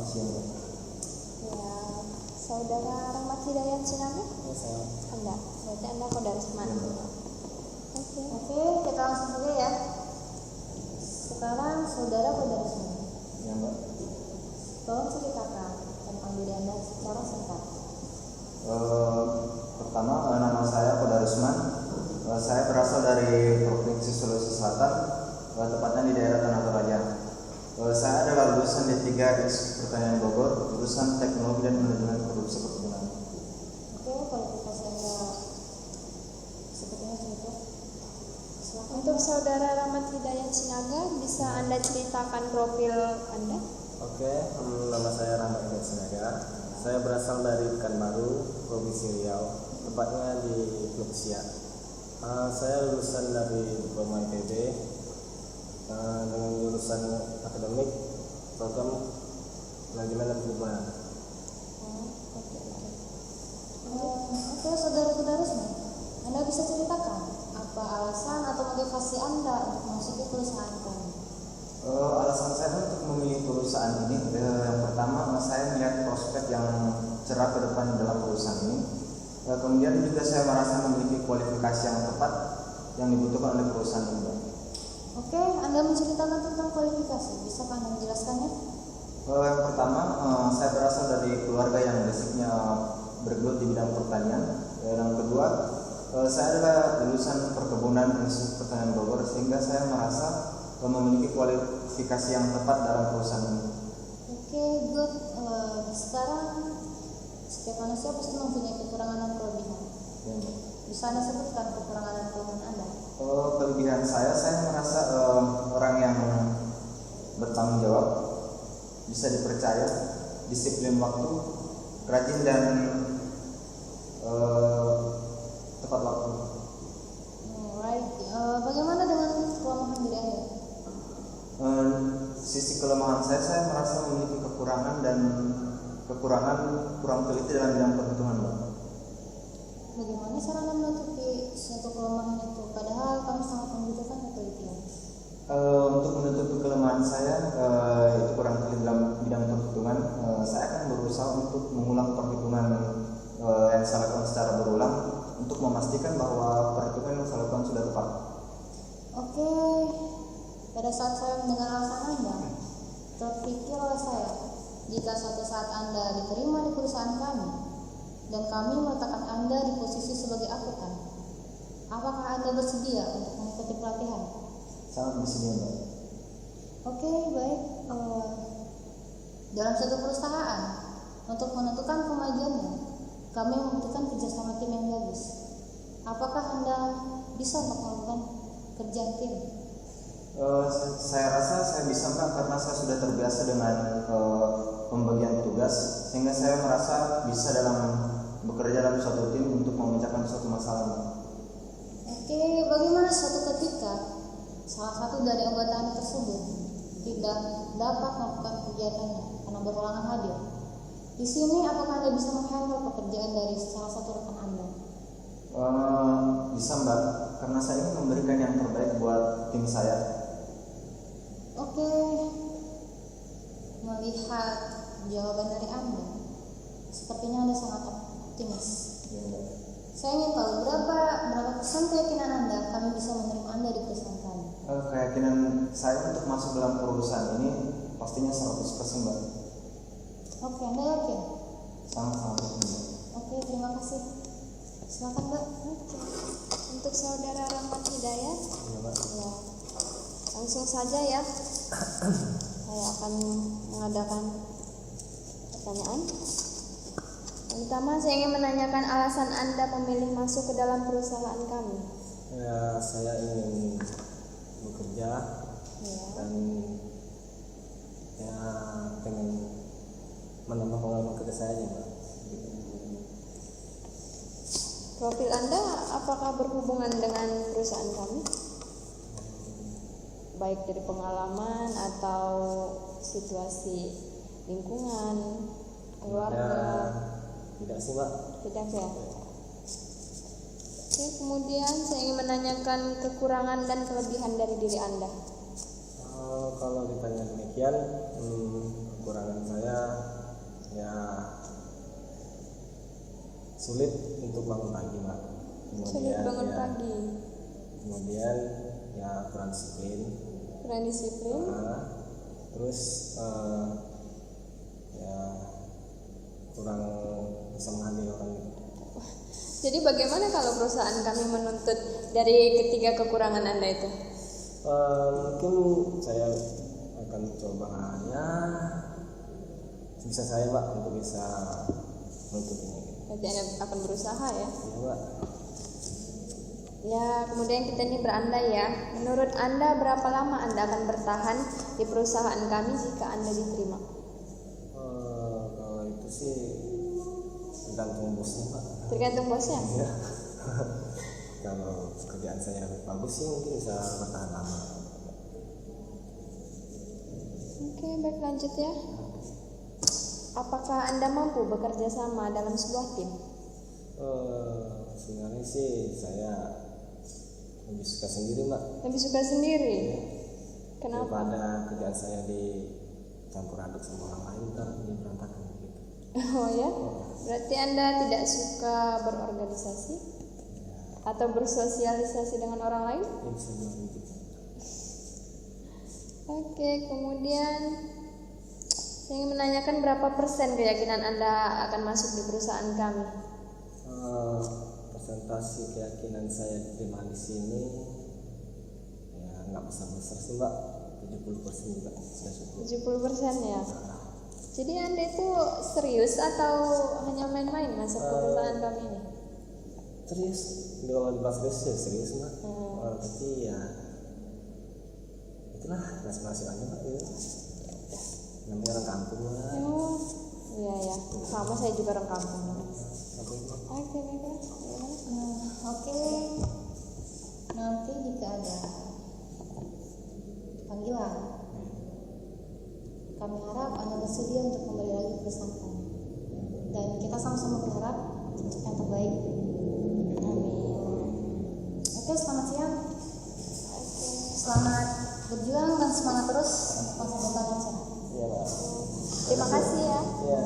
siang, Mbak. Ya, saudara Rahmat Hidayat Sinaga? Ya, saya. Anda, berarti Anda Qadarusman. Ya, Oke, kita langsung saja ya. Sekarang saudara Qadarusman, Ya, Mbak. tolong ceritakan tentang diri Anda secara singkat. Pertama, nama saya Qadarusman. Saya berasal dari Provinsi Sulawesi Selatan, tepatnya di daerah Tanah Toraja. Saya adalah lulusan D3 Pertanian Bogor, jurusan Teknologi dan Manajemen Produksi Perkebunan. Oke, kualifikasi Anda sepertinya cukup. Silakan. Untuk saudara Rahmat Hidayat Sinaga, bisa Anda ceritakan profil Anda? Oke, nama saya Rahmat Hidayat Sinaga. Saya berasal dari Pekanbaru, Provinsi Riau, tepatnya di Teluk Siak. Saya lulusan dari Diploma IPB dengan jurusan akademik program manajemen dan perkebunan. Oke, saudara Qadarusman, Anda bisa ceritakan apa alasan atau motivasi Anda untuk masuk ke perusahaan kami? Alasan saya untuk memilih perusahaan ini, yang pertama saya melihat prospek yang cerah ke depan dalam perusahaan ini. Kemudian juga saya merasa memiliki kualifikasi yang tepat yang dibutuhkan oleh perusahaan ini. Oke, Anda menceritakan tentang kualifikasi, bisakah Anda menjelaskannya? Yang pertama, saya berasal dari keluarga yang basicnya bergelut di bidang pertanian. Yang kedua, saya adalah lulusan perkebunan Institut Pertanian Bogor, sehingga saya merasa memiliki kualifikasi yang tepat dalam perusahaan ini. Oke, good. Sekarang setiap manusia pasti mempunyai kekurangan dan kelebihan. Ya, Mbak. Bisa Anda sebutkan kekurangan dan kelebihan Anda? Kelebihan saya merasa orang yang bertanggung jawab, bisa dipercaya, disiplin waktu, rajin dan tepat waktu. Alright. Bagaimana dengan kelemahan diri Anda? Sisi kelemahan saya merasa memiliki kekurangan kurang teliti dalam bidang perhitungan, Mbak. Bagaimana cara Anda menutupi suatu kelemahan itu? Padahal kami sangat membutuhkan ketelitian. Untuk menutupi kelemahan saya, itu kurang teliti dalam bidang perhitungan, saya akan berusaha untuk mengulang perhitungan yang saya lakukan secara berulang untuk memastikan bahwa perhitungan yang saya lakukan sudah tepat. Oke, pada saat saya mendengar alasan Anda, terpikir oleh saya, jika suatu saat Anda diterima di perusahaan kami, dan kami meletakkan Anda di posisi sebagai akuntan, apakah Anda bersedia untuk mengikuti pelatihan? Sangat bersedia, Mbak. Oke, baik. Dalam suatu perusahaan, untuk menentukan kemajuannya, kami membutuhkan kerjasama tim yang bagus. Apakah Anda bisa untuk melakukan kerjaan tim? Saya rasa saya bisa, Mbak, karena saya sudah terbiasa dengan pembagian tugas, sehingga saya merasa bisa bekerja dalam suatu tim untuk memecahkan suatu masalah, Mbak. Oke, bagaimana suatu ketika salah satu dari anggota Anda tersebut tidak dapat melakukan kegiatannya karena berulangan hadir? Di sini apakah Anda bisa menghandle pekerjaan dari salah satu rekan Anda? Bisa, Mbak, karena saya ingin memberikan yang terbaik buat tim saya. Oke, melihat jawaban dari Anda, sepertinya Anda sangat optimis. Ya, Mbak. Saya ingin tahu berapa persen keyakinan Anda kami bisa menerima Anda di perusahaan kami? Keyakinan saya untuk masuk dalam perusahaan ini pastinya 100%, Mbak. Oke, Anda yakin? Sangat yakin, Mbak. Oke, terima kasih. Silakan, Mbak. Oke. Untuk saudara Rahmat Hidayat, Ya, Mbak. ya, langsung saja ya. Saya akan mengadakan pertanyaan. Yang pertama, saya ingin menanyakan alasan Anda memilih masuk ke dalam perusahaan kami. Ya, saya ingin bekerja Ya. dan ya pengen menambah pengalaman kerja saya aja, Mbak. Profil Anda apakah berhubungan dengan perusahaan kami? Baik dari pengalaman atau situasi lingkungan, keluarga? Tidak sih, Mbak. Tidak ya. Oke, kemudian saya ingin menanyakan kekurangan dan kelebihan dari diri Anda. Kalau ditanya demikian, aku kekurangan saya ya sulit untuk bangun pagi Mbak. Sulit bangun ya, pagi, kemudian ya kurang disiplin. kurang disiplin. Terus ya kurang bisa menghargai orang gitu. Jadi bagaimana kalau perusahaan kami menuntut dari ketiga kekurangan Anda itu? Mungkin saya akan coba ya bisa saya Mbak untuk bisa menuntut ini. Berarti Anda akan berusaha ya? Iya Mbak. Ya, kemudian kita ini berandai ya. Menurut Anda berapa lama Anda akan bertahan di perusahaan kami jika Anda diterima? Kalau itu sih tergantung bosnya Mbak. Tergantung bosnya. Ya. Kalau kerjaan saya bagus sih mungkin bisa bertahan lama. Oke, baik lanjut ya. Apakah Anda mampu bekerja sama dalam sebuah tim? Sebenarnya sih saya lebih suka sendiri Mbak. Lebih suka sendiri? Kenapa? Daripada kerjaan saya dicampur aduk sama orang lain ntar jadi berantakan gitu. Oh ya? Berarti Anda tidak suka berorganisasi? Atau bersosialisasi dengan orang lain? Ya bisa bilang gitu. Oke, kemudian saya ingin menanyakan berapa persen keyakinan Anda akan masuk di perusahaan kami? Persentase keyakinan saya diterima di sini ya nggak besar-besar sih Mbak, 70% juga sudah cukup. 70% ya. Jadi Anda itu serius atau hanya main-main masuk ke perusahaan kami ini? Serius, kalau dibahas serius Mbak. Tapi ya itulah nasib-nasib Mbak ya. Namanya orang kampung lah. Oh, iya ya. Sama saya juga orang kampung. Oke. Oke, baiklah. Oke, nanti jika ada panggilan, kami harap Anda bersedia untuk kembali lagi ke perusahaan kami. Dan kita sama-sama berharap untuk yang terbaik. Amin. Oke, selamat siang. Selamat berjuang dan semangat terus masa depan yang cerah. Iya Mbak. Terima kasih ya. Iya.